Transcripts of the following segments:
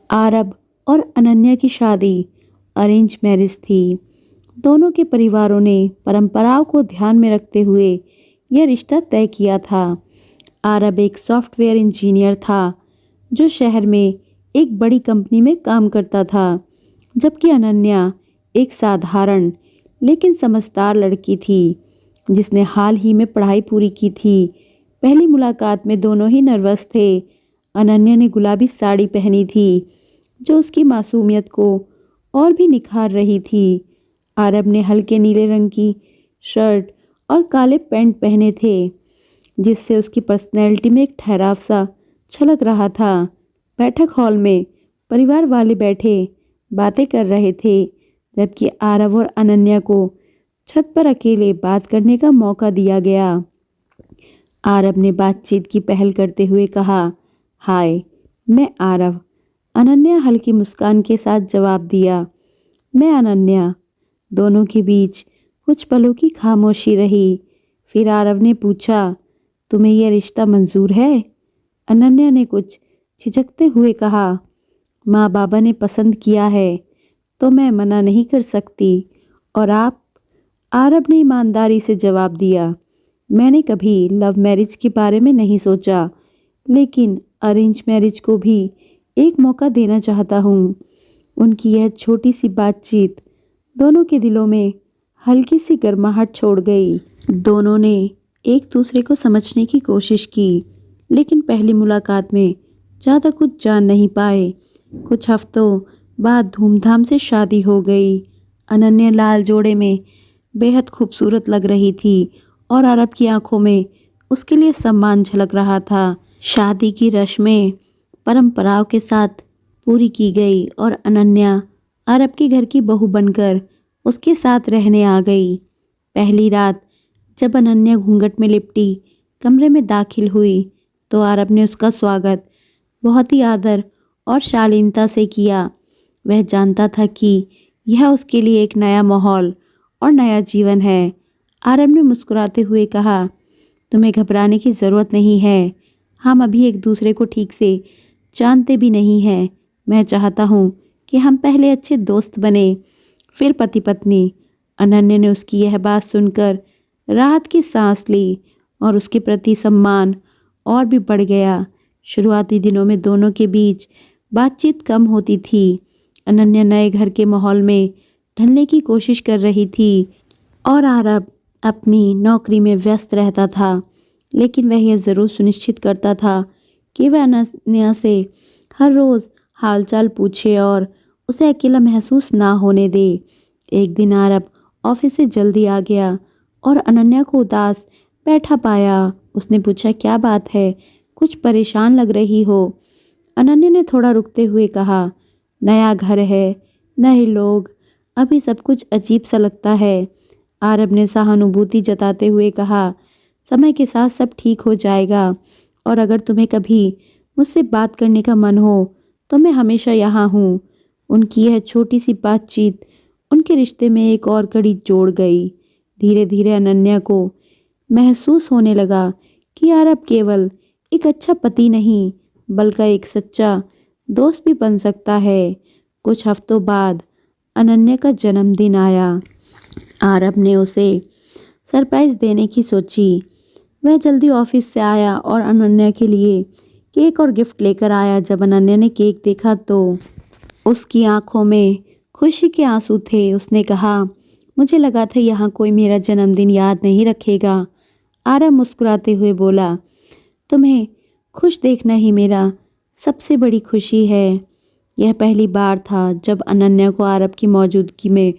आरब और अनन्या की शादी अरेंज मैरिज थी। दोनों के परिवारों ने परंपराओं को ध्यान में रखते हुए यह रिश्ता तय किया था। आरब एक सॉफ्टवेयर इंजीनियर था जो शहर में एक बड़ी कंपनी में काम करता था, जबकि अनन्या एक साधारण लेकिन समझदार लड़की थी जिसने हाल ही में पढ़ाई पूरी की थी। पहली मुलाकात में दोनों ही नर्वस थे। अनन्या ने गुलाबी साड़ी पहनी थी जो उसकी मासूमियत को और भी निखार रही थी। आरब ने हल्के नीले रंग की शर्ट और काले पैंट पहने थे जिससे उसकी पर्सनैलिटी में एक ठहराव सा छलक रहा था। बैठक हॉल में परिवार वाले बैठे बातें कर रहे थे, जबकि आरव और अनन्या को छत पर अकेले बात करने का मौका दिया गया। आरब ने बातचीत की पहल करते हुए कहा, हाय, मैं आरव। अनन्या हल्की मुस्कान के साथ जवाब दिया, मैं अनन्या। दोनों के बीच कुछ पलों की खामोशी रही। फिर आरव ने पूछा, तुम्हें यह रिश्ता मंजूर है? अनन्या ने कुछ झिझकते हुए कहा, माँ बाबा ने पसंद किया है तो मैं मना नहीं कर सकती। और आप? आरब ने ईमानदारी से जवाब दिया, मैंने कभी लव मैरिज के बारे में नहीं सोचा, लेकिन अरेंज मैरिज को भी एक मौका देना चाहता हूँ। उनकी यह छोटी सी बातचीत दोनों के दिलों में हल्की सी गर्माहट छोड़ गई। दोनों ने एक दूसरे को समझने की कोशिश की, लेकिन पहली मुलाकात में ज़्यादा कुछ जान नहीं पाए। कुछ हफ्तों बाद धूमधाम से शादी हो गई। अनन्या लाल जोड़े में बेहद खूबसूरत लग रही थी और अरब की आंखों में उसके लिए सम्मान झलक रहा था। शादी की रस्में परंपराओं के साथ पूरी की गई और अनन्या अरब के घर की बहू बनकर उसके साथ रहने आ गई। पहली रात जब अनन्या घूंघट में लिपटी कमरे में दाखिल हुई तो आरब ने उसका स्वागत बहुत ही आदर और शालीनता से किया। वह जानता था कि यह उसके लिए एक नया माहौल और नया जीवन है। आरब ने मुस्कुराते हुए कहा, तुम्हें घबराने की ज़रूरत नहीं है। हम अभी एक दूसरे को ठीक से जानते भी नहीं हैं। मैं चाहता हूँ कि हम पहले अच्छे दोस्त बने, फिर पति पत्नी। अनन्या ने उसकी यह बात सुनकर राहत की सांस ली और उसके प्रति सम्मान और भी बढ़ गया। शुरुआती दिनों में दोनों के बीच बातचीत कम होती थी। अनन्या नए घर के माहौल में ढलने की कोशिश कर रही थी और आरब अपनी नौकरी में व्यस्त रहता था, लेकिन वह यह ज़रूर सुनिश्चित करता था कि वह अनन्या से हर रोज़ हालचाल पूछे और उसे अकेला महसूस ना होने दे। एक दिन आरब ऑफिस से जल्दी आ गया और अनन्या को उदास बैठा पाया। उसने पूछा, क्या बात है, कुछ परेशान लग रही हो? अनन्या ने थोड़ा रुकते हुए कहा, नया घर है, नए लोग, अभी सब कुछ अजीब सा लगता है। आरब ने सहानुभूति जताते हुए कहा, समय के साथ सब ठीक हो जाएगा और अगर तुम्हें कभी मुझसे बात करने का मन हो तो मैं हमेशा यहाँ हूँ। उनकी यह छोटी सी बातचीत उनके रिश्ते में एक और कड़ी जोड़ गई। धीरे धीरे अनन्या को महसूस होने लगा कि आरब केवल एक अच्छा पति नहीं बल्कि एक सच्चा दोस्त भी बन सकता है। कुछ हफ्तों बाद अनन्या का जन्मदिन आया। आरब ने उसे सरप्राइज़ देने की सोची। वह जल्दी ऑफिस से आया और अनन्या के लिए केक और गिफ्ट लेकर आया। जब अनन्या ने केक देखा तो उसकी आंखों में खुशी के आंसू थे। उसने कहा, मुझे लगा था यहाँ कोई मेरा जन्मदिन याद नहीं रखेगा। आरब मुस्कुराते हुए बोला, तुम्हें खुश देखना ही मेरा सबसे बड़ी खुशी है। यह पहली बार था जब अनन्या को आरब की मौजूदगी में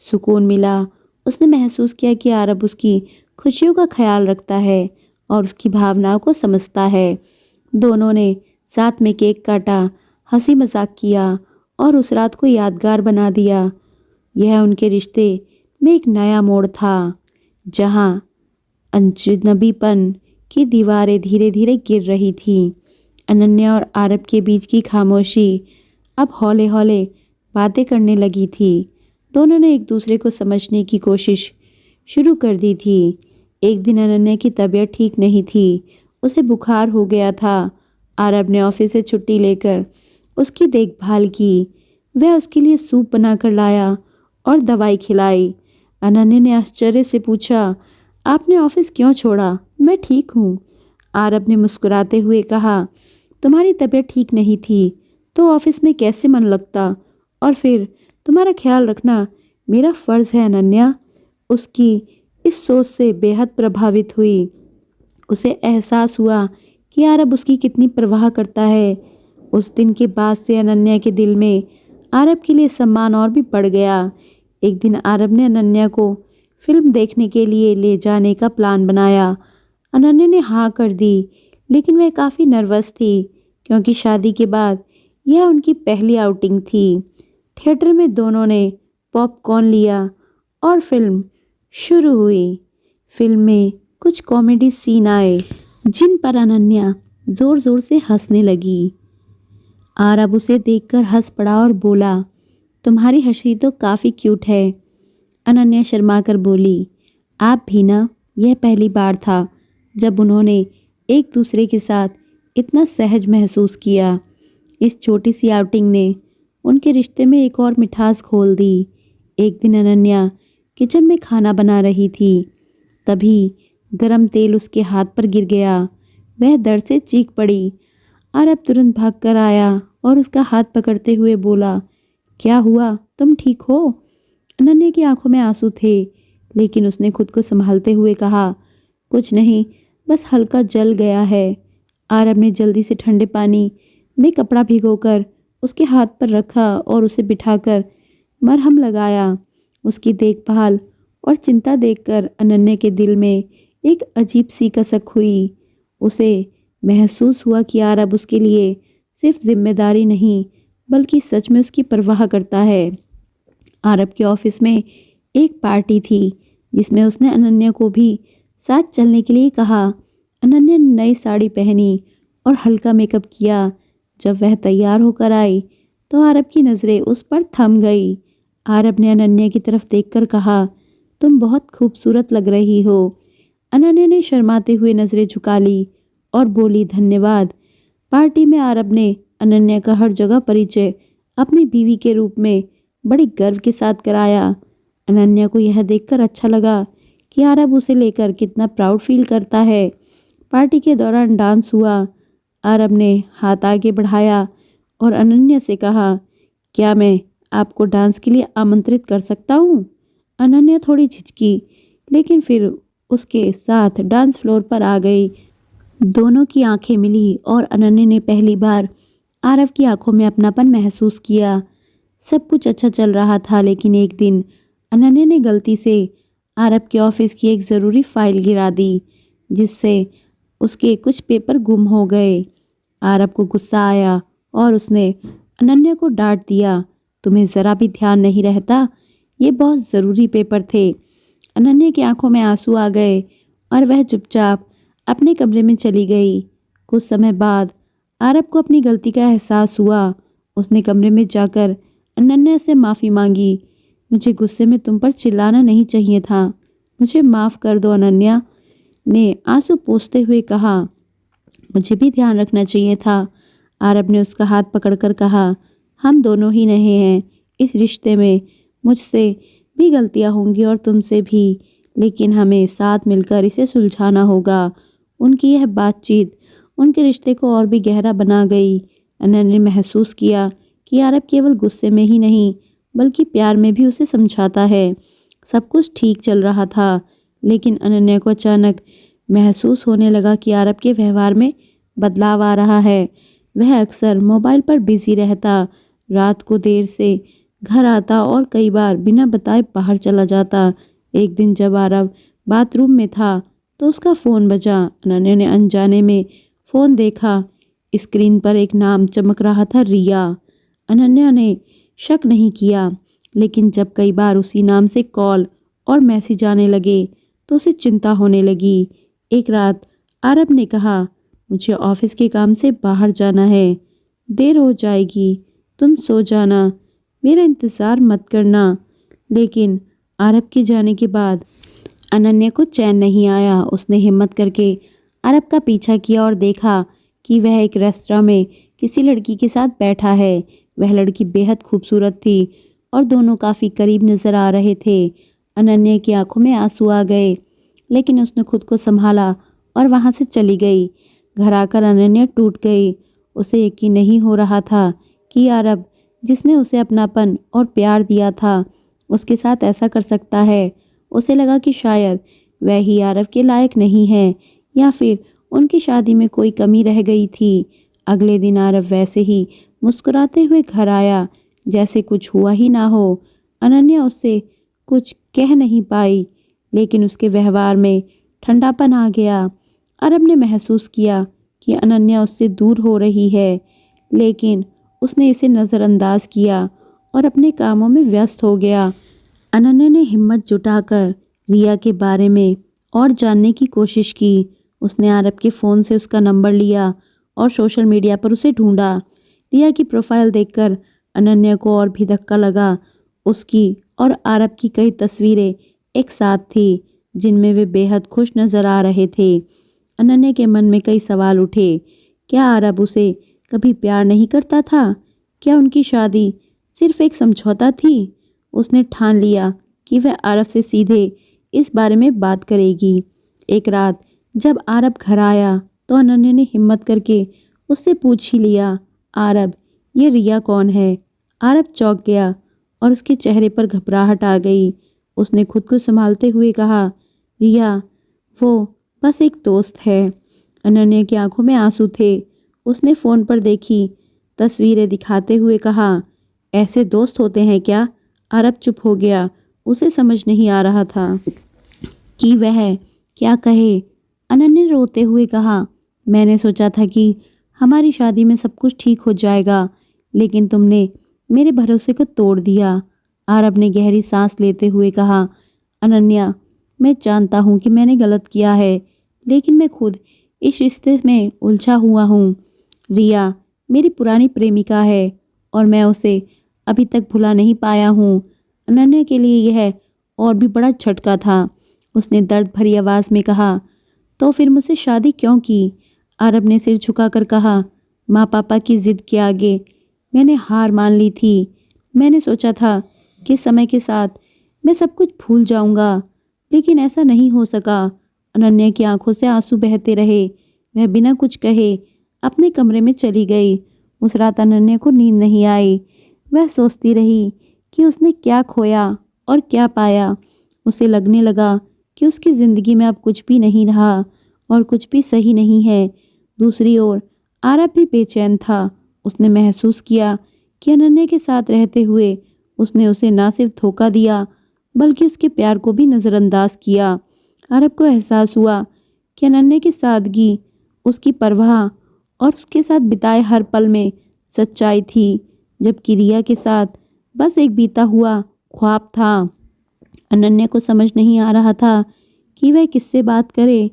सुकून मिला। उसने महसूस किया कि आरब उसकी खुशियों का ख्याल रखता है और उसकी भावनाओं को समझता है। दोनों ने साथ में केक काटा, हंसी मजाक किया और उस रात को यादगार बना दिया। यह उनके रिश्ते में एक नया मोड़ था, जहां अजनबीपन की दीवारें धीरे धीरे गिर रही थीं। अनन्या और आरब के बीच की खामोशी अब हौले हौले बातें करने लगी थी। दोनों ने एक दूसरे को समझने की कोशिश शुरू कर दी थी। एक दिन अनन्या की तबीयत ठीक नहीं थी, उसे बुखार हो गया था। आरब ने ऑफिस से छुट्टी लेकर उसकी देखभाल की। वह उसके लिए सूप बनाकर लाया और दवाई खिलाई। अनन्या ने आश्चर्य से पूछा, आपने ऑफिस क्यों छोड़ा? मैं ठीक हूँ, आरब ने मुस्कुराते हुए कहा। तुम्हारी तबीयत ठीक नहीं थी तो ऑफिस में कैसे मन लगता? और फिर तुम्हारा ख्याल रखना मेरा फर्ज है अनन्या। उसकी इस सोच से बेहद प्रभावित हुई। उसे एहसास हुआ कि आरब उसकी कितनी परवाह करता है। उस दिन के बाद से अनन्या के दिल में आरब के लिए सम्मान और भी बढ़ गया। एक दिन आरब ने अनन्या को फिल्म देखने के लिए ले जाने का प्लान बनाया। अनन्या ने हाँ कर दी, लेकिन वह काफ़ी नर्वस थी क्योंकि शादी के बाद यह उनकी पहली आउटिंग थी। थिएटर में दोनों ने पॉपकॉर्न लिया और फिल्म शुरू हुई। फिल्म में कुछ कॉमेडी सीन आए जिन पर अनन्या ज़ोर ज़ोर से हंसने लगी। आरब उसे देखकर हंस पड़ा और बोला, तुम्हारी हंसी तो काफ़ी क्यूट है। अनन्या शर्मा कर बोली, आप भी ना। यह पहली बार था जब उन्होंने एक दूसरे के साथ इतना सहज महसूस किया। इस छोटी सी आउटिंग ने उनके रिश्ते में एक और मिठास खोल दी। एक दिन अनन्या किचन में खाना बना रही थी, तभी गरम तेल उसके हाथ पर गिर गया। वह दर्द से चीख पड़ी। आरब तुरंत भागकर आया और उसका हाथ पकड़ते हुए बोला, क्या हुआ? तुम ठीक हो? अनन्या की आंखों में आंसू थे, लेकिन उसने खुद को संभालते हुए कहा, कुछ नहीं, बस हल्का जल गया है। आरब ने जल्दी से ठंडे पानी में कपड़ा भिगोकर उसके हाथ पर रखा और उसे बिठाकर मरहम लगाया। उसकी देखभाल और चिंता देखकर अनन्या के दिल में एक अजीब सी कसक हुई। उसे महसूस हुआ कि आरब उसके लिए सिर्फ जिम्मेदारी नहीं बल्कि सच में उसकी परवाह करता है। आरब के ऑफिस में एक पार्टी थी जिसमें उसने अनन्या को भी साथ चलने के लिए कहा। अनन्या ने नई साड़ी पहनी और हल्का मेकअप किया। जब वह तैयार होकर आई तो आरब की नज़रें उस पर थम गई। आरब ने अनन्या की तरफ देखकर कहा, तुम बहुत खूबसूरत लग रही हो। अनन्या ने शर्माते हुए नज़रें झुका ली और बोली, धन्यवाद। पार्टी में आरब ने अनन्या का हर जगह परिचय अपनी बीवी के रूप में बड़ी गर्व के साथ कराया। अनन्या को यह देखकर अच्छा लगा कि आरब उसे लेकर कितना प्राउड फील करता है। पार्टी के दौरान डांस हुआ। आरब ने हाथ आगे बढ़ाया और अनन्या से कहा, क्या मैं आपको डांस के लिए आमंत्रित कर सकता हूँ? अनन्या थोड़ी झिझकी, लेकिन फिर उसके साथ डांस फ्लोर पर आ गई। दोनों की आंखें मिली और अनन्या ने पहली बार आरव की आंखों में अपनापन महसूस किया। सब कुछ अच्छा चल रहा था, लेकिन एक दिन अनन्या ने गलती से आरब के ऑफिस की एक ज़रूरी फाइल गिरा दी, जिससे उसके कुछ पेपर गुम हो गए। आरब को गुस्सा आया और उसने अनन्या को डांट दिया, तुम्हें ज़रा भी ध्यान नहीं रहता? ये बहुत ज़रूरी पेपर थे। अनन्या की आंखों में आंसू आ गए और वह चुपचाप अपने कमरे में चली गई। कुछ समय बाद आरब को अपनी गलती का एहसास हुआ। उसने कमरे में जाकर अनन्या से माफ़ी मांगी। मुझे गुस्से में तुम पर चिल्लाना नहीं चाहिए था, मुझे माफ़ कर दो। अनन्या ने आंसू पोंछते हुए कहा, मुझे भी ध्यान रखना चाहिए था। आरब ने उसका हाथ पकड़कर कहा, हम दोनों ही नए हैं इस रिश्ते में। मुझसे भी गलतियां होंगी और तुमसे भी, लेकिन हमें साथ मिलकर इसे सुलझाना होगा। उनकी यह बातचीत उनके रिश्ते को और भी गहरा बना गई। अनन्या ने महसूस किया कि आरब केवल गुस्से में ही नहीं बल्कि प्यार में भी उसे समझाता है। सब कुछ ठीक चल रहा था, लेकिन अनन्या को अचानक महसूस होने लगा कि आरब के व्यवहार में बदलाव आ रहा है। वह अक्सर मोबाइल पर बिजी रहता, रात को देर से घर आता और कई बार बिना बताए बाहर चला जाता। एक दिन जब आरब बाथरूम में था तो उसका फ़ोन बजा। अनन्या ने अनजाने में फ़ोन देखा। स्क्रीन पर एक नाम चमक रहा था, रिया। अनन्या ने शक नहीं किया, लेकिन जब कई बार उसी नाम से कॉल और मैसेज आने लगे तो उसे चिंता होने लगी। एक रात आरब ने कहा, मुझे ऑफिस के काम से बाहर जाना है, देर हो जाएगी, तुम सो जाना, मेरा इंतज़ार मत करना। लेकिन आरब के जाने के बाद अनन्या को चैन नहीं आया। उसने हिम्मत करके आरब का पीछा किया और देखा कि वह एक रेस्तरां में किसी लड़की के साथ बैठा है। वह लड़की बेहद खूबसूरत थी और दोनों काफ़ी करीब नज़र आ रहे थे। अनन्या की आंखों में आंसू आ गए, लेकिन उसने खुद को संभाला और वहाँ से चली गई। घर आकर अनन्या टूट गई। उसे यकीन नहीं हो रहा था कि आरब, जिसने उसे अपनापन और प्यार दिया था, उसके साथ ऐसा कर सकता है। उसे लगा कि शायद वह ही आरब के लायक नहीं है, या फिर उनकी शादी में कोई कमी रह गई थी। अगले दिन आरब वैसे ही मुस्कुराते हुए घर आया, जैसे कुछ हुआ ही ना हो। अनन्या उससे कुछ कह नहीं पाई, लेकिन उसके व्यवहार में ठंडापन आ गया। आरब ने महसूस किया कि अनन्या उससे दूर हो रही है, लेकिन उसने इसे नज़रअंदाज किया और अपने कामों में व्यस्त हो गया। अनन्या ने हिम्मत जुटाकर रिया के बारे में और जानने की कोशिश की। उसने आरब के फ़ोन से उसका नंबर लिया और सोशल मीडिया पर उसे ढूंढा। रिया की प्रोफाइल देखकर अनन्या को और भी धक्का लगा। उसकी और आरब की कई तस्वीरें एक साथ थी, जिनमें वे बेहद खुश नज़र आ रहे थे। अनन्या के मन में कई सवाल उठे। क्या आरब उसे कभी प्यार नहीं करता था? क्या उनकी शादी सिर्फ एक समझौता थी? उसने ठान लिया कि वह आरब से सीधे इस बारे में बात करेगी। एक रात जब आरब घर आया तो अनन्या ने हिम्मत करके उससे पूछ ही लिया, आरब, ये रिया कौन है? आरब चौंक गया और उसके चेहरे पर घबराहट आ गई। उसने खुद को संभालते हुए कहा, रिया, वो बस एक दोस्त है। अनन्या की आंखों में आंसू थे। उसने फ़ोन पर देखी तस्वीरें दिखाते हुए कहा, ऐसे दोस्त होते हैं क्या? आरब चुप हो गया। उसे समझ नहीं आ रहा था कि वह क्या कहे। अनन्या ने रोते हुए कहा, मैंने सोचा था कि हमारी शादी में सब कुछ ठीक हो जाएगा, लेकिन तुमने मेरे भरोसे को तोड़ दिया। आरब ने गहरी सांस लेते हुए कहा, अनन्या, मैं जानता हूँ कि मैंने गलत किया है, लेकिन मैं खुद इस रिश्ते में उलझा हुआ हूँ। रिया मेरी पुरानी प्रेमिका है और मैं उसे अभी तक भुला नहीं पाया हूँ। अनन्या के लिए यह और भी बड़ा झटका था। उसने दर्द भरी आवाज़ में कहा, तो फिर मुझसे शादी क्यों की? आरब ने सिर झुकाकर कहा, माँ पापा की ज़िद के आगे मैंने हार मान ली थी। मैंने सोचा था कि समय के साथ मैं सब कुछ भूल जाऊंगा, लेकिन ऐसा नहीं हो सका। अनन्या की आंखों से आंसू बहते रहे। वह बिना कुछ कहे अपने कमरे में चली गई। उस रात अनन्या को नींद नहीं आई। वह सोचती रही कि उसने क्या खोया और क्या पाया। उसे लगने लगा कि उसकी ज़िंदगी में अब कुछ भी नहीं रहा और कुछ भी सही नहीं है। दूसरी ओर आरब भी बेचैन था। उसने महसूस किया कि अनन्या के साथ रहते हुए उसने उसे ना सिर्फ धोखा दिया, बल्कि उसके प्यार को भी नज़रअंदाज किया। आरब को एहसास हुआ कि अनन्या की सादगी, उसकी परवाह और उसके साथ बिताए हर पल में सच्चाई थी, जबकि रिया के साथ बस एक बीता हुआ ख्वाब था। अनन्या को समझ नहीं आ रहा था कि वह किससे बात करे,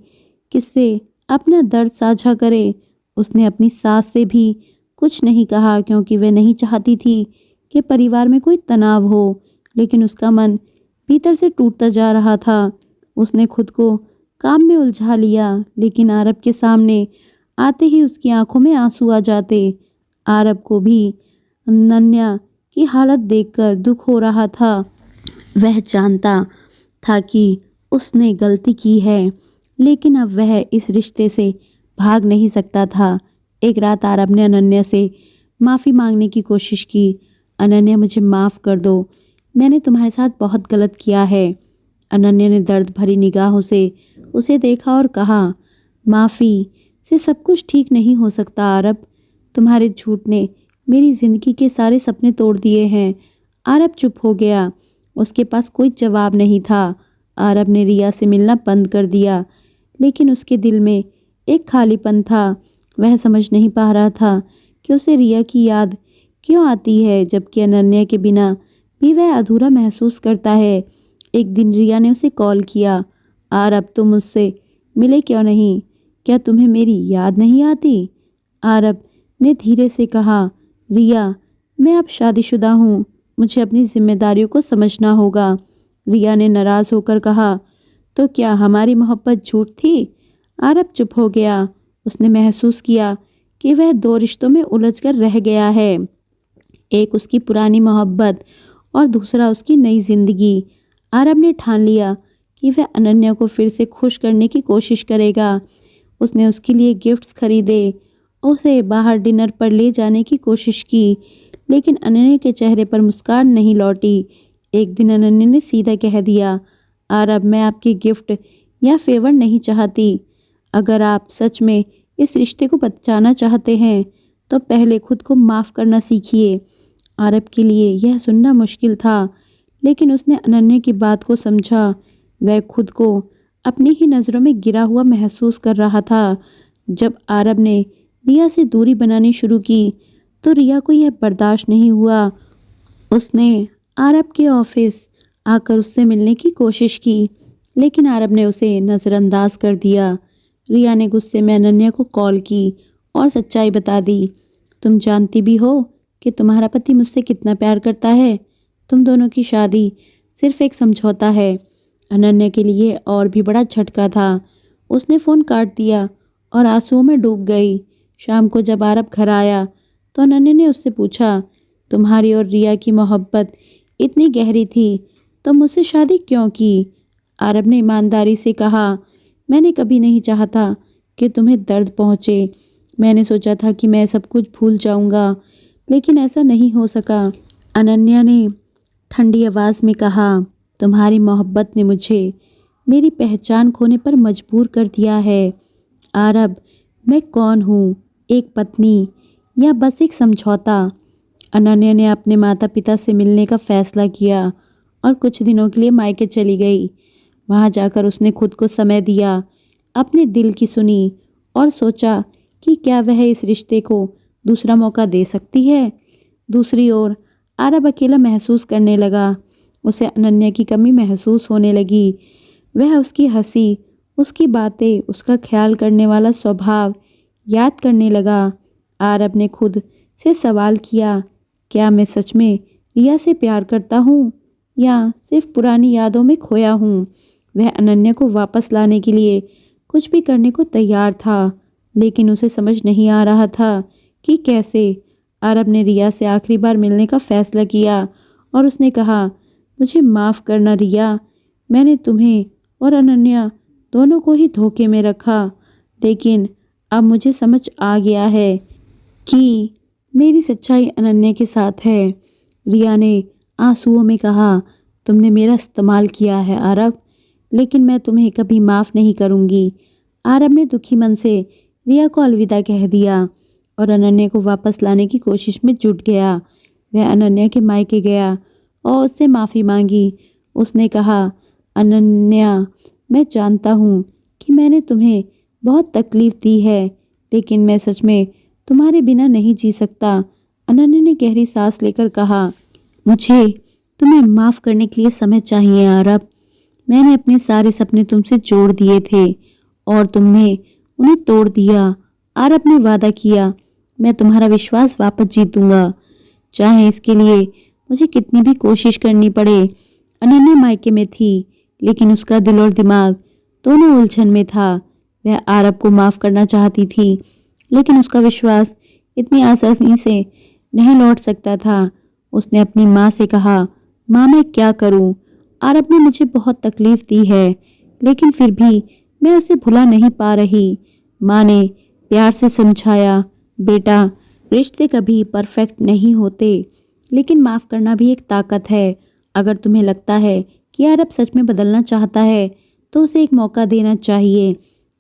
किससे अपना दर्द साझा करे। उसने अपनी सास से भी कुछ नहीं कहा, क्योंकि वह नहीं चाहती थी कि परिवार में कोई तनाव हो, लेकिन उसका मन भीतर से टूटता जा रहा था। उसने खुद को काम में उलझा लिया, लेकिन आरब के सामने आते ही उसकी आंखों में आंसू आ जाते। आरब को भी अनन्या की हालत देखकर दुख हो रहा था। वह जानता था कि उसने गलती की है, लेकिन अब वह इस रिश्ते से भाग नहीं सकता था। एक रात आरब ने अनन्या से माफ़ी मांगने की कोशिश की। अनन्या, मुझे माफ़ कर दो, मैंने तुम्हारे साथ बहुत गलत किया है। अनन्या ने दर्द भरी निगाहों से उसे देखा और कहा, माफ़ी से सब कुछ ठीक नहीं हो सकता आरब। तुम्हारे झूठ ने मेरी ज़िंदगी के सारे सपने तोड़ दिए हैं। आरब चुप हो गया। उसके पास कोई जवाब नहीं था। आरब ने रिया से मिलना बंद कर दिया, लेकिन उसके दिल में एक खालीपन था। वह समझ नहीं पा रहा था कि उसे रिया की याद क्यों आती है, जबकि अनन्या के बिना भी वह अधूरा महसूस करता है। एक दिन रिया ने उसे कॉल किया, आरब, तुम मुझसे मिले क्यों नहीं? क्या तुम्हें मेरी याद नहीं आती? आरब ने धीरे से कहा, रिया, मैं अब शादीशुदा हूँ, मुझे अपनी जिम्मेदारियों को समझना होगा। रिया ने नाराज़ होकर कहा, तो क्या हमारी मोहब्बत झूठ थी? आरब चुप हो गया। उसने महसूस किया कि वह दो रिश्तों में उलझकर रह गया है, एक उसकी पुरानी मोहब्बत और दूसरा उसकी नई जिंदगी। आरब ने ठान लिया कि वह अनन्या को फिर से खुश करने की कोशिश करेगा। उसने उसके लिए गिफ्ट्स खरीदे, उसे बाहर डिनर पर ले जाने की कोशिश की, लेकिन अनन्या के चेहरे पर मुस्कान नहीं लौटी। एक दिन अनन्या ने सीधा कह दिया, आरब, मैं आपकी गिफ्ट या फेवर नहीं चाहती। अगर आप सच में इस रिश्ते को बचाना चाहते हैं तो पहले खुद को माफ़ करना सीखिए। आरब के लिए यह सुनना मुश्किल था, लेकिन उसने अनन्या की बात को समझा। वह खुद को अपनी ही नज़रों में गिरा हुआ महसूस कर रहा था। जब आरब ने रिया से दूरी बनानी शुरू की तो रिया को यह बर्दाश्त नहीं हुआ। उसने आरब के ऑफिस आकर उससे मिलने की कोशिश की, लेकिन आरब ने उसे नज़रअंदाज कर दिया। रिया ने गुस्से में अनन्या को कॉल की और सच्चाई बता दी। तुम जानती भी हो कि तुम्हारा पति मुझसे कितना प्यार करता है। तुम दोनों की शादी सिर्फ एक समझौता है। अनन्या के लिए और भी बड़ा झटका था। उसने फ़ोन काट दिया और आंसुओं में डूब गई। शाम को जब आरब घर आया तो अनन्या ने उससे पूछा, तुम्हारी और रिया की मोहब्बत इतनी गहरी थी तो मुझसे शादी क्यों की? आरब ने ईमानदारी से कहा, मैंने कभी नहीं चाहा था कि तुम्हें दर्द पहुँचे। मैंने सोचा था कि मैं सब कुछ भूल जाऊंगा, लेकिन ऐसा नहीं हो सका। अनन्या ने ठंडी आवाज़ में कहा, तुम्हारी मोहब्बत ने मुझे मेरी पहचान खोने पर मजबूर कर दिया है। आरब, मैं कौन हूँ, एक पत्नी या बस एक समझौता? अनन्या ने अपने माता पिता से मिलने का फैसला किया और कुछ दिनों के लिए मायके चली गई। वहाँ जाकर उसने खुद को समय दिया, अपने दिल की सुनी और सोचा कि क्या वह इस रिश्ते को दूसरा मौका दे सकती है। दूसरी ओर आरब अकेला महसूस करने लगा। उसे अनन्या की कमी महसूस होने लगी। वह उसकी हंसी, उसकी बातें, उसका ख्याल करने वाला स्वभाव याद करने लगा। आरब ने खुद से सवाल किया, क्या मैं सच में रिया से प्यार करता हूँ या सिर्फ पुरानी यादों में खोया हूँ? वह अनन्या को वापस लाने के लिए कुछ भी करने को तैयार था, लेकिन उसे समझ नहीं आ रहा था कि कैसे। आरब ने रिया से आखिरी बार मिलने का फैसला किया और उसने कहा, मुझे माफ़ करना रिया, मैंने तुम्हें और अनन्या दोनों को ही धोखे में रखा, लेकिन अब मुझे समझ आ गया है कि मेरी सच्चाई अनन्या के साथ है। रिया ने आंसुओं में कहा, तुमने मेरा इस्तेमाल किया है आरब, लेकिन मैं तुम्हें कभी माफ़ नहीं करूँगी। आरब ने दुखी मन से रिया को अलविदा कह दिया और अनन्या को वापस लाने की कोशिश में जुट गया। वह अनन्या के मायके गया और उससे माफ़ी मांगी। उसने कहा, अनन्या, मैं जानता हूँ कि मैंने तुम्हें बहुत तकलीफ़ दी है, लेकिन मैं सच में तुम्हारे बिना नहीं जी सकता। अनन्या ने गहरी सांस लेकर कहा, मुझे तुम्हें माफ़ करने के लिए समय चाहिए आरब। मैंने अपने सारे सपने तुमसे जोड़ दिए थे और तुमने उन्हें तोड़ दिया। आरब ने वादा किया, मैं तुम्हारा विश्वास वापस जीतूंगा, चाहे इसके लिए मुझे कितनी भी कोशिश करनी पड़े। अनन्या मायके में थी, लेकिन उसका दिल और दिमाग दोनों उलझन में था। वह आरब को माफ़ करना चाहती थी, लेकिन उसका विश्वास इतनी आसानी से नहीं लौट सकता था। उसने अपनी माँ से कहा, माँ, मैं क्या करूँ? आरब ने मुझे बहुत तकलीफ़ दी है, लेकिन फिर भी मैं उसे भुला नहीं पा रही। माँ ने प्यार से समझाया, बेटा, रिश्ते कभी परफेक्ट नहीं होते, लेकिन माफ़ करना भी एक ताकत है। अगर तुम्हें लगता है कि आरब सच में बदलना चाहता है तो उसे एक मौका देना चाहिए।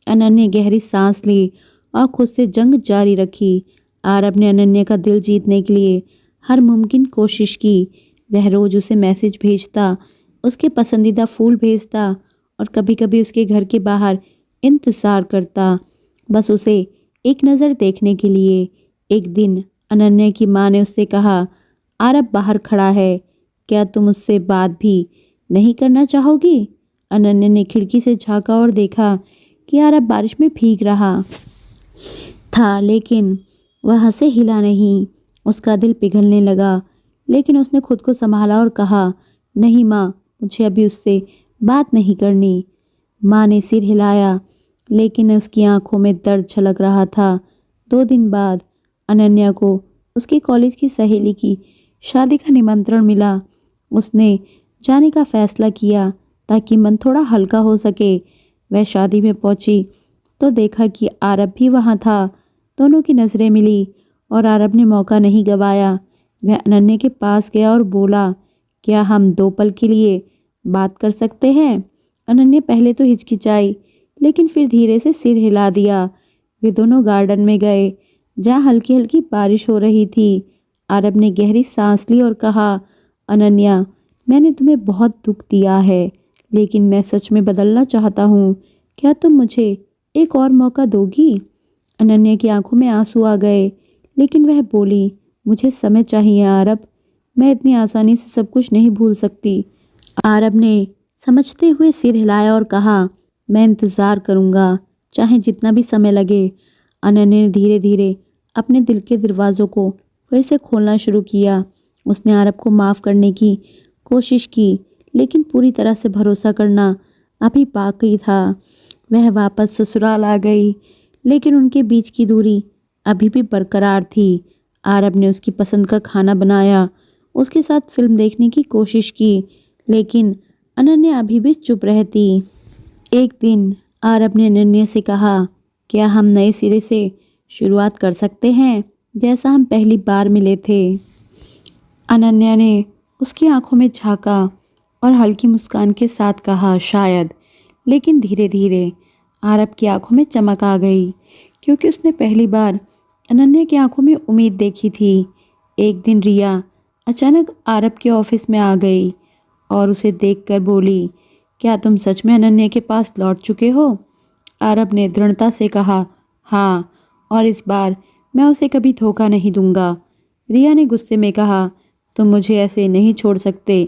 अनन्या ने गहरी सांस ली और खुद से जंग जारी रखी। आरब ने अनन्या का दिल जीतने के लिए हर मुमकिन कोशिश की। वह रोज़ उसे मैसेज भेजता, उसके पसंदीदा फूल भेजता और कभी कभी उसके घर के बाहर इंतज़ार करता, बस उसे एक नज़र देखने के लिए। एक दिन अनन्या की माँ ने उससे कहा, आरब बाहर खड़ा है, क्या तुम उससे बात भी नहीं करना चाहोगी? अनन्या ने खिड़की से झांका और देखा कि आरब बारिश में भीग रहा था, लेकिन वह से हिला नहीं। उसका दिल पिघलने लगा, लेकिन उसने खुद को संभाला और कहा, नहीं माँ, मुझे अभी उससे बात नहीं करनी। माँ ने सिर हिलाया, लेकिन उसकी आंखों में दर्द झलक रहा था। 2 दिन बाद अनन्या को उसके कॉलेज की सहेली की शादी का निमंत्रण मिला। उसने जाने का फैसला किया ताकि मन थोड़ा हल्का हो सके। वह शादी में पहुंची तो देखा कि आरब भी वहां था। दोनों की नज़रें मिली और आरब ने मौका नहीं गंवाया। वह अनन्या के पास गया और बोला, क्या हम 2 पल के लिए बात कर सकते हैं? अनन्या पहले तो हिचकिचाई, लेकिन फिर धीरे से सिर हिला दिया। वे दोनों गार्डन में गए जहाँ हल्की हल्की बारिश हो रही थी। आरब ने गहरी सांस ली और कहा, अनन्या, मैंने तुम्हें बहुत दुख दिया है, लेकिन मैं सच में बदलना चाहता हूँ। क्या तुम मुझे एक और मौका दोगी? अनन्या की आंखों में आंसू आ गए, लेकिन वह बोली, मुझे समय चाहिए आरब। मैं इतनी आसानी से सब कुछ नहीं भूल सकती। आरब ने समझते हुए सिर हिलाया और कहा, मैं इंतज़ार करूँगा, चाहे जितना भी समय लगे। अनन्या ने धीरे धीरे अपने दिल के दरवाज़ों को फिर से खोलना शुरू किया। उसने आरब को माफ़ करने की कोशिश की, लेकिन पूरी तरह से भरोसा करना अभी बाकी था। वह वापस ससुराल आ गई, लेकिन उनके बीच की दूरी अभी भी बरकरार थी। आरब ने उसकी पसंद का खाना बनाया, उसके साथ फिल्म देखने की कोशिश की, लेकिन अनन्या अभी भी चुप रहती। एक दिन आरब ने अनन्या से कहा, क्या हम नए सिरे से शुरुआत कर सकते हैं, जैसा हम पहली बार मिले थे? अनन्या ने उसकी आंखों में झांका और हल्की मुस्कान के साथ कहा, शायद। लेकिन धीरे धीरे आरब की आंखों में चमक आ गई, क्योंकि उसने पहली बार अनन्या की आंखों में उम्मीद देखी थी। एक दिन रिया अचानक आरब के ऑफिस में आ गई और उसे देखकर बोली, क्या तुम सच में अनन्या के पास लौट चुके हो? आरब ने दृढ़ता से कहा, हाँ, और इस बार मैं उसे कभी धोखा नहीं दूंगा। रिया ने गुस्से में कहा, तुम मुझे ऐसे नहीं छोड़ सकते।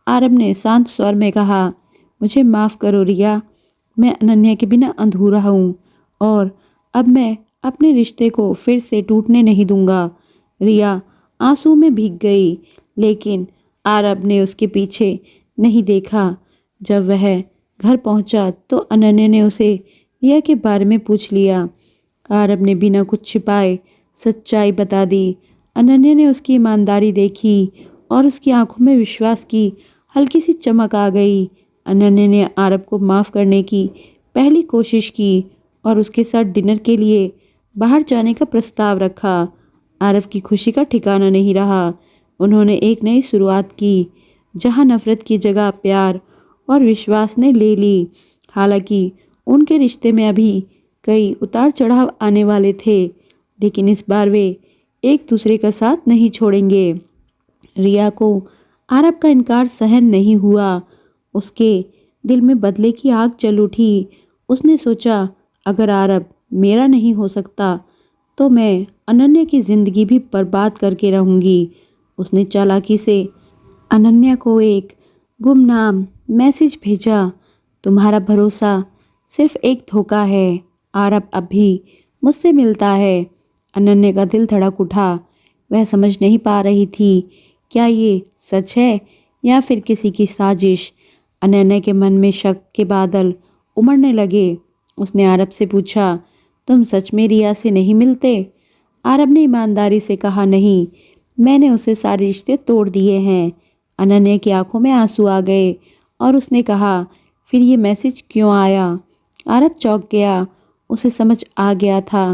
आरब ने शांत स्वर में कहा, मुझे माफ़ करो रिया, मैं अनन्या के बिना अधूरा हूँ और अब मैं अपने रिश्ते को फिर से टूटने नहीं दूंगा। रिया आंसू में भीग गई, लेकिन आरब ने उसके पीछे नहीं देखा। जब वह घर पहुंचा तो अनन्या ने उसे रिया के बारे में पूछ लिया। आरब ने बिना कुछ छिपाए सच्चाई बता दी। अनन्या ने उसकी ईमानदारी देखी और उसकी आंखों में विश्वास की हल्की सी चमक आ गई। अनन्या ने आरब को माफ़ करने की पहली कोशिश की और उसके साथ डिनर के लिए बाहर जाने का प्रस्ताव रखा। आरब की खुशी का ठिकाना नहीं रहा। उन्होंने एक नई शुरुआत की, जहां नफरत की जगह प्यार और विश्वास ने ले ली। हालांकि उनके रिश्ते में अभी कई उतार चढ़ाव आने वाले थे, लेकिन इस बार वे एक दूसरे का साथ नहीं छोड़ेंगे। रिया को आरब का इनकार सहन नहीं हुआ। उसके दिल में बदले की आग जल उठी। उसने सोचा, अगर आरब मेरा नहीं हो सकता तो मैं अनन्या की ज़िंदगी भी बर्बाद करके रहूँगी। उसने चालाकी से अनन्या को एक गुमनाम मैसेज भेजा, तुम्हारा भरोसा सिर्फ एक धोखा है, आरब अभी मुझसे मिलता है। अनन्या का दिल धड़क उठा। वह समझ नहीं पा रही थी, क्या ये सच है या फिर किसी की साजिश। अनन्या के मन में शक के बादल उमड़ने लगे। उसने आरब से पूछा, तुम सच में रिया से नहीं मिलते? आरब ने ईमानदारी से कहा, नहीं, मैंने उसे सारे रिश्ते तोड़ दिए हैं। अनन्या की आंखों में आंसू आ गए और उसने कहा, फिर ये मैसेज क्यों आया? आरब चौंक गया। उसे समझ आ गया था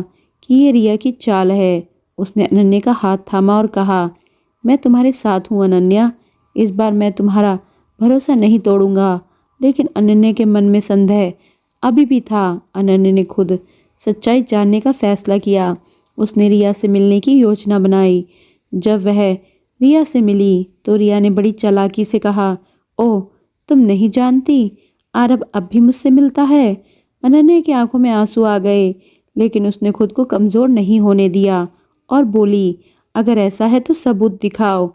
कि ये रिया की चाल है। उसने अनन्या का हाथ थामा और कहा, मैं तुम्हारे साथ हूँ अनन्या, इस बार मैं तुम्हारा भरोसा नहीं तोड़ूंगा। लेकिन अनन्या के मन में संदेह अभी भी था। अनन्या ने खुद सच्चाई जानने का फैसला किया। उसने रिया से मिलने की योजना बनाई। जब वह रिया से मिली तो रिया ने बड़ी चालाकी से कहा, ओह, तुम नहीं जानती, आरब अब भी मुझसे मिलता है। अनन्या की आंखों में आंसू आ गए, लेकिन उसने खुद को कमज़ोर नहीं होने दिया और बोली, अगर ऐसा है तो सबूत दिखाओ।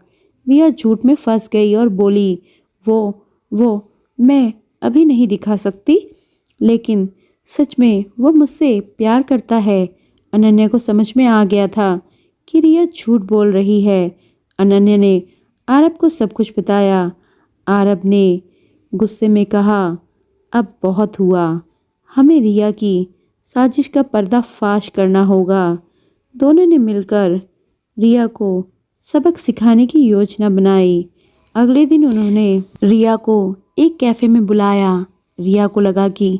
रिया झूठ में फंस गई और बोली, वो मैं अभी नहीं दिखा सकती, लेकिन सच में वो मुझसे प्यार करता है। अनन्या को समझ में आ गया था कि रिया झूठ बोल रही है। अनन्या ने आरब को सब कुछ बताया। आरब ने गुस्से में कहा, अब बहुत हुआ, हमें रिया की साजिश का पर्दाफाश करना होगा। दोनों ने मिलकर रिया को सबक सिखाने की योजना बनाई। अगले दिन उन्होंने रिया को एक कैफ़े में बुलाया। रिया को लगा कि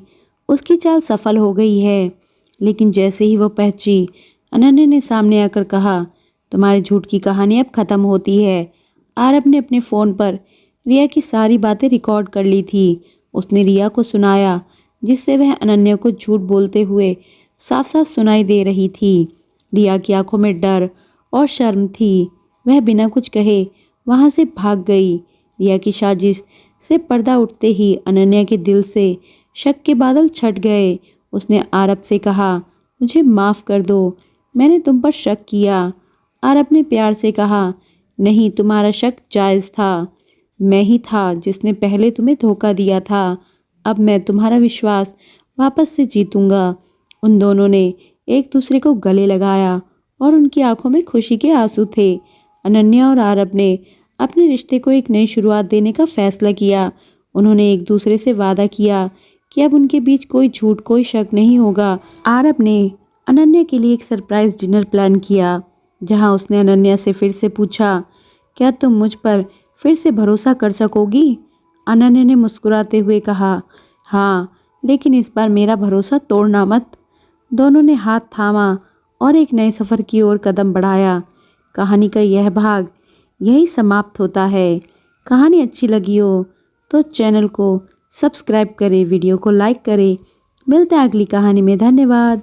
उसकी चाल सफल हो गई है, लेकिन जैसे ही वो पहुंची, अनन्या ने सामने आकर कहा, तुम्हारी झूठ की कहानी अब ख़त्म होती है। आरब ने अपने फ़ोन पर रिया की सारी बातें रिकॉर्ड कर ली थी। उसने रिया को सुनाया, जिससे वह अनन्या को झूठ बोलते हुए साफ साफ सुनाई दे रही थी। रिया की आंखों में डर और शर्म थी। वह बिना कुछ कहे वहां से भाग गई। रिया की साजिश से पर्दा उठते ही अनन्या के दिल से शक के बादल छट गए। उसने आरब से कहा, मुझे माफ़ कर दो, मैंने तुम पर शक किया। आरब ने प्यार से कहा, नहीं, तुम्हारा शक जायज़ था। मैं ही था जिसने पहले तुम्हें धोखा दिया था। अब मैं तुम्हारा विश्वास वापस से जीतूंगा। उन दोनों ने एक दूसरे को गले लगाया और उनकी आंखों में खुशी के आंसू थे। अनन्या और आरब ने अपने रिश्ते को एक नई शुरुआत देने का फैसला किया। उन्होंने एक दूसरे से वादा किया कि अब उनके बीच कोई झूठ, कोई शक नहीं होगा। आरब ने अनन्या के लिए एक सरप्राइज डिनर प्लान किया, जहां उसने अनन्या से फिर से पूछा, क्या तुम मुझ पर फिर से भरोसा कर सकोगी? अनन्या ने मुस्कुराते हुए कहा, हाँ, लेकिन इस बार मेरा भरोसा तोड़ना मत। दोनों ने हाथ थामा और एक नए सफ़र की ओर कदम बढ़ाया। कहानी का यह भाग यही समाप्त होता है। कहानी अच्छी लगी हो तो चैनल को सब्सक्राइब करें, वीडियो को लाइक करें। मिलते हैं अगली कहानी में। धन्यवाद।